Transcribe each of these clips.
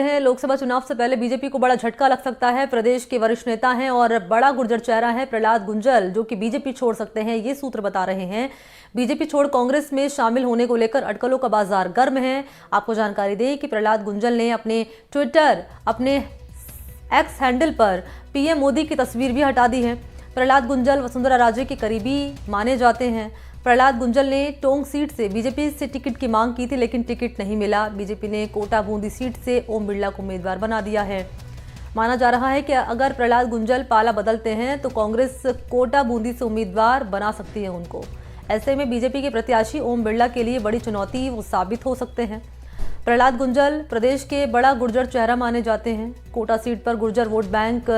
हैं लोकसभा चुनाव से पहले बीजेपी को बड़ा झटका लग सकता है। प्रदेश के वरिष्ठ नेता हैं और बड़ा गुर्जर चेहरा है प्रहलाद गुंजल, जो कि बीजेपी छोड़ सकते हैं, ये सूत्र बता रहे हैं। बीजेपी छोड़ कांग्रेस में शामिल होने को लेकर अटकलों का बाजार गर्म है। आपको जानकारी दें कि प्रहलाद गुंजल ने अपने ट्विटर, अपने एक्स हैंडल पर पीएम मोदी की तस्वीर भी हटा दी है। प्रहलाद गुंजल वसुंधरा राजे के करीबी माने जाते हैं। प्रहलाद गुंजल ने टोंक सीट से बीजेपी से टिकट की मांग की थी, लेकिन टिकट नहीं मिला। बीजेपी ने कोटा बूंदी सीट से ओम बिरला को उम्मीदवार बना दिया है। माना जा रहा है कि अगर प्रहलाद गुंजल पाला बदलते हैं तो कांग्रेस कोटा बूंदी से उम्मीदवार बना सकती है उनको। ऐसे में बीजेपी के प्रत्याशी ओम बिरला के लिए बड़ी चुनौती वो साबित हो सकते हैं। प्रहलाद गुंजल प्रदेश के बड़ा गुर्जर चेहरा माने जाते हैं। कोटा सीट पर गुर्जर वोट बैंक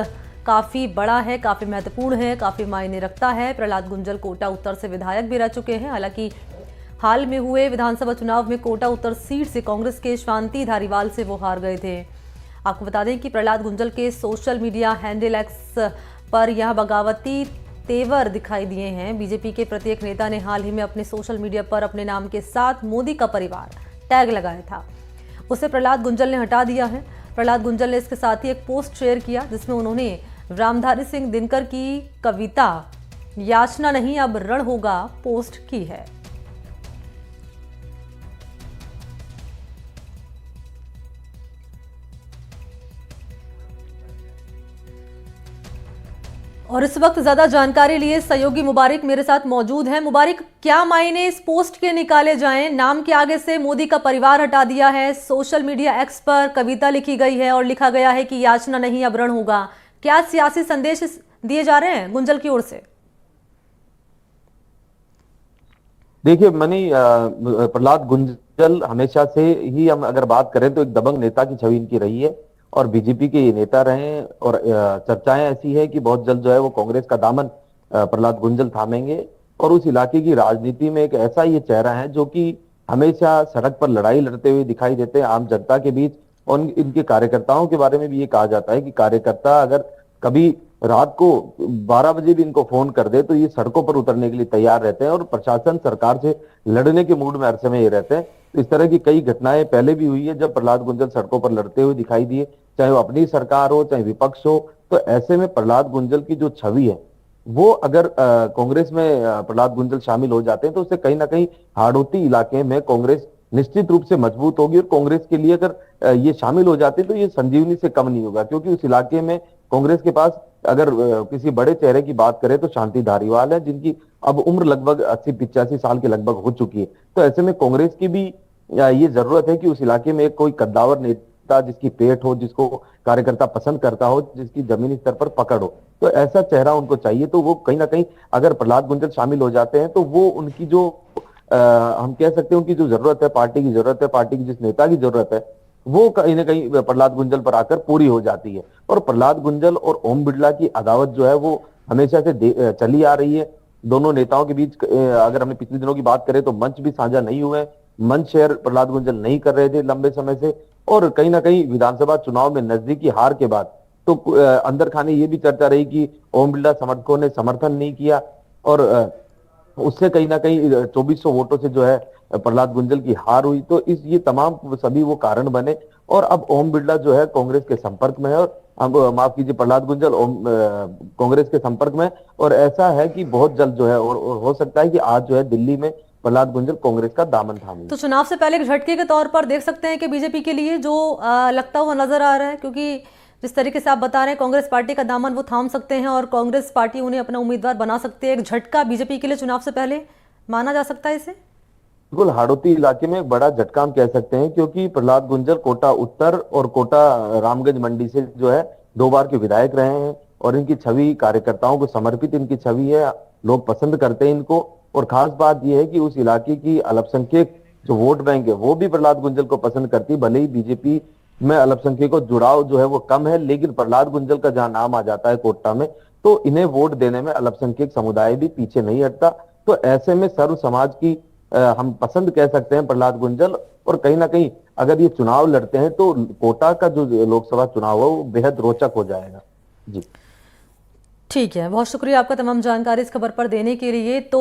काफ़ी बड़ा है, काफ़ी महत्वपूर्ण है, काफ़ी मायने रखता है। प्रहलाद गुंजल कोटा उत्तर से विधायक भी रह चुके हैं। हालांकि हाल में हुए विधानसभा चुनाव में कोटा उत्तर सीट से कांग्रेस के शांति धारीवाल से वो हार गए थे। आपको बता दें कि प्रहलाद गुंजल के सोशल मीडिया हैंडल एक्स पर यह बगावती तेवर दिखाई दिए हैं। बीजेपी के प्रत्येक नेता ने हाल ही में अपने सोशल मीडिया पर अपने नाम के साथ मोदी का परिवार टैग लगाया था, उसे प्रहलाद गुंजल ने हटा दिया है। प्रहलाद गुंजल ने इसके साथ ही एक पोस्ट शेयर किया जिसमें उन्होंने रामधारी सिंह दिनकर की कविता याचना नहीं अब रण होगा पोस्ट की है। और इस वक्त ज्यादा जानकारी लिए सहयोगी मुबारिक मेरे साथ मौजूद हैं। मुबारिक, क्या मायने इस पोस्ट के निकाले जाएं? नाम के आगे से मोदी का परिवार हटा दिया है, सोशल मीडिया एक्स पर कविता लिखी गई है और लिखा गया है कि याचना नहीं अब रण होगा। क्या सियासी संदेश दिए जा रहे हैं गुंजल की ओर से? देखिए मनी, प्रहलाद गुंजल हमेशा से ही हम अगर बात करें तो एक दबंग नेता की छवि इनकी रही है और बीजेपी के ये नेता रहे हैं। और चर्चाएं ऐसी है कि बहुत जल्द जो है वो कांग्रेस का दामन प्रहलाद गुंजल थामेंगे और उस इलाके की राजनीति में एक ऐसा ये चेहरा है जो कि हमेशा सड़क पर लड़ाई लड़ते हुए दिखाई देते हैं आम जनता के बीच। और इनके कार्यकर्ताओं के बारे में भी ये कहा जाता है कि कार्यकर्ता अगर कभी रात को 12 बजे भी इनको फोन कर दे तो ये सड़कों पर उतरने के लिए तैयार रहते हैं और प्रशासन सरकार से लड़ने के मूड में हर समय ये रहते हैं। तो इस तरह की कई घटनाएं पहले भी हुई है जब प्रहलाद गुंजल सड़कों पर लड़ते हुए दिखाई दिए, चाहे वो अपनी सरकार हो चाहे विपक्ष हो। तो ऐसे में प्रहलाद गुंजल की जो छवि है वो अगर कांग्रेस में प्रहलाद गुंजल शामिल हो जाते हैं तो उससे कहीं ना कहीं हाड़ौती इलाके में कांग्रेस निश्चित रूप से मजबूत होगी। और कांग्रेस के लिए अगर ये शामिल हो जाते तो ये संजीवनी से कम नहीं होगा, क्योंकि उस इलाके में कांग्रेस के पास अगर किसी बड़े चेहरे की बात करें तो शांति धारीवाल है, जिनकी अब उम्र लगभग 80-85 साल के लगभग हो चुकी है। तो ऐसे में कांग्रेस की भी ये जरूरत है कि उस इलाके में एक कोई कद्दावर नेता जिसकी पेट हो, जिसको कार्यकर्ता पसंद करता हो, जिसकी जमीनी स्तर पर पकड़ हो, तो ऐसा चेहरा उनको चाहिए। तो वो कहीं ना कहीं अगर प्रहलाद गुंजल शामिल हो जाते हैं तो वो उनकी जो हम कह सकते हैं उनकी जो जरूरत है, पार्टी की जरूरत है, पार्टी की जिस नेता की जरूरत है वो कहीं ना कहीं प्रहलाद गुंजल पर आकर पूरी हो जाती है। और प्रहलाद गुंजल और ओम बिरला की अदावत जो है वो हमेशा से चली आ रही है। दोनों नेताओं के बीच अगर हमने पिछले दिनों की बात करें तो मंच भी साझा नहीं हुए, मंच शेयर प्रहलाद गुंजल नहीं कर रहे थे लंबे समय से। और कहीं ना कहीं विधानसभा चुनाव में नजदीकी हार के बाद तो अंदर खाने ये भी चर्चा रही कि ओम बिरला समर्थकों ने समर्थन नहीं किया और उससे कहीं ना कहीं 2400 वोटों से जो है प्रहलाद गुंजल की हार हुई। तो ये तमाम सभी वो कारण बने और अब ओम बिरला जो है कांग्रेस के संपर्क में है और अब माफ कीजिए प्रहलाद गुंजल कांग्रेस के संपर्क में। और ऐसा है कि बहुत जल्द जो है और हो सकता है कि आज जो है दिल्ली में प्रहलाद गुंजल कांग्रेस का दामन थामे। तो चुनाव से पहले एक झटके के तौर पर देख सकते हैं कि बीजेपी के लिए जो लगता हुआ नजर आ रहा है, क्योंकि जिस तरीके से आप बता रहे हैं कांग्रेस पार्टी का दामन वो थाम सकते हैं और कांग्रेस पार्टी उन्हें अपना उम्मीदवार बना सकती है। एक झटका बीजेपी के लिए चुनाव से पहले माना जा सकता है इसे? बिल्कुल, हाड़ौती इलाके में एक बड़ा झटका हम कह सकते हैं, क्योंकि प्रहलाद गुंजल कोटा उत्तर और कोटा रामगंज मंडी से जो है 2 बार के विधायक रहे हैं और इनकी छवि कार्यकर्ताओं को समर्पित इनकी छवि है, लोग पसंद करते हैं इनको। और खास बात यह है कि उस इलाके की अल्पसंख्यक जो वोट बैंक है वो भी प्रहलाद गुंजल को पसंद करती है। भले ही बीजेपी में अल्पसंख्यकों जुड़ाव जो है वो कम है, लेकिन प्रहलाद गुंजल का जहां नाम आ जाता है कोटा में तो इन्हें वोट देने में अल्पसंख्यक समुदाय भी पीछे नहीं हटता। तो ऐसे में सर्व समाज की हम पसंद कह सकते हैं प्रहलाद गुंजल। और कहीं ना कहीं अगर ये चुनाव लड़ते हैं तो कोटा का जो लोकसभा चुनाव है वो बेहद रोचक हो जाएगा। जी ठीक है, बहुत शुक्रिया आपका तमाम जानकारी इस खबर पर देने के लिए। तो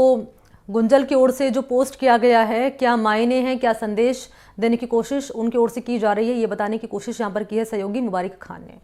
गुंजल की ओर से जो पोस्ट किया गया है, क्या मायने हैं, क्या संदेश देने की कोशिश उनकी ओर से की जा रही है, ये बताने की कोशिश यहाँ पर की है सहयोगी मुबारिक खान ने।